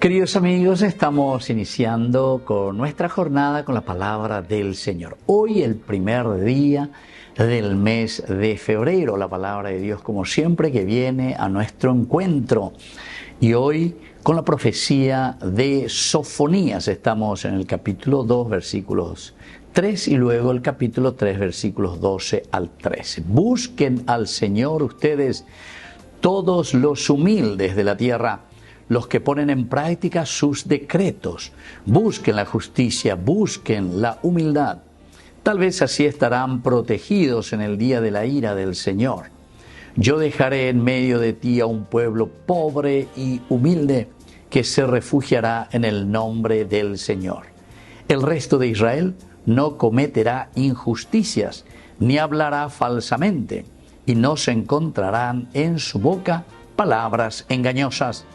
Queridos amigos, estamos iniciando con nuestra jornada con la palabra del Señor. Hoy el primer día del mes de febrero, la palabra de Dios como siempre que viene a nuestro encuentro. Y hoy con la profecía de Sofonías, estamos en el capítulo 2, versículos 3 y luego el capítulo 3, versículos 12 al 13. Busquen al Señor ustedes, todos los humildes de la tierra, los que ponen en práctica sus decretos. Busquen la justicia, busquen la humildad. Tal vez así estarán protegidos en el día de la ira del Señor. Yo dejaré en medio de ti a un pueblo pobre y humilde que se refugiará en el nombre del Señor. El resto de Israel no cometerá injusticias, ni hablará falsamente, y no se encontrarán en su boca palabras engañosas.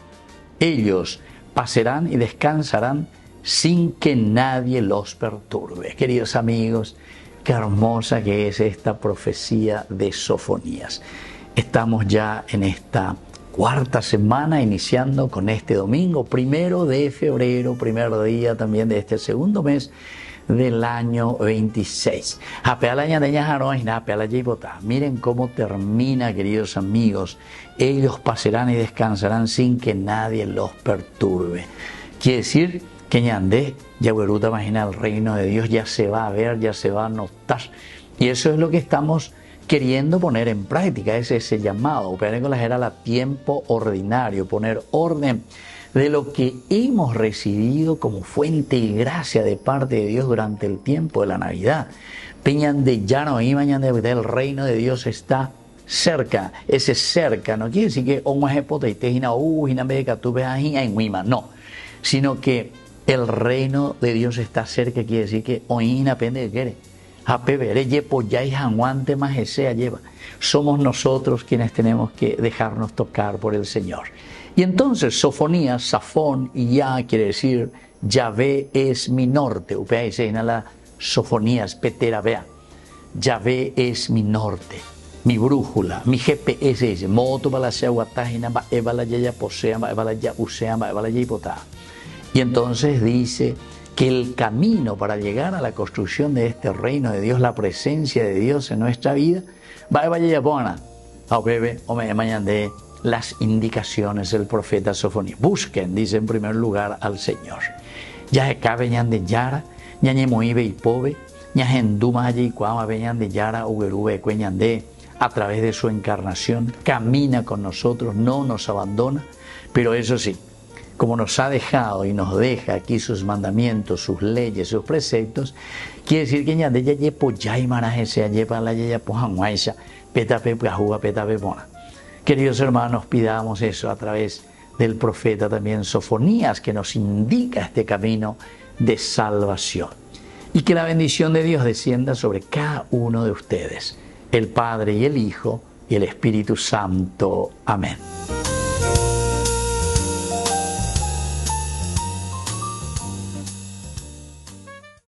Ellos pasarán y descansarán sin que nadie los perturbe. Queridos amigos, qué hermosa que es esta profecía de Sofonías. Estamos ya en esta cuarta semana, iniciando con este domingo, 1 de febrero, primer día también de este segundo mes del año 26. Miren cómo termina, queridos amigos. Ellos pasarán y descansarán sin que nadie los perturbe. Quiere decir que ñandé, Yagueruta, imagina, el reino de Dios ya se va a ver, ya se va a notar. Y eso es lo que estamos queriendo poner en práctica, es ese llamado, era a tiempo ordinario, poner orden de lo que hemos recibido como fuente y gracia de parte de Dios durante el tiempo de la Navidad. El reino de Dios está cerca. Ese cerca no quiere decir que no, sino que el reino de Dios está cerca, quiere decir que somos nosotros quienes tenemos que dejarnos tocar por el Señor. Y entonces Sofonías, Safón y Ya quiere decir Yahvé es mi norte. Sofonías, Petera, vea. Yahvé es mi norte, mi brújula, mi GPS. Y entonces dice que el camino para llegar a la construcción de este reino de Dios, la presencia de Dios en nuestra vida, las indicaciones del profeta Sofonías. Busquen, dice en primer lugar, al Señor. Ya cabe de Yara, ñañe moibe y pobe, ñagenduma allí cuama veñan de Yara, uberube cueñande, a través de su encarnación, camina con nosotros, no nos abandona, pero eso sí, como nos ha dejado y nos deja aquí sus mandamientos, sus leyes, sus preceptos, quiere decir que ñande ya yepo ya y maraje sea yepa la ya pojanguaisha, petape puajuga petape pona. Queridos hermanos, pidamos eso a través del profeta también Sofonías, que nos indica este camino de salvación. Y que la bendición de Dios descienda sobre cada uno de ustedes, el Padre y el Hijo y el Espíritu Santo. Amén.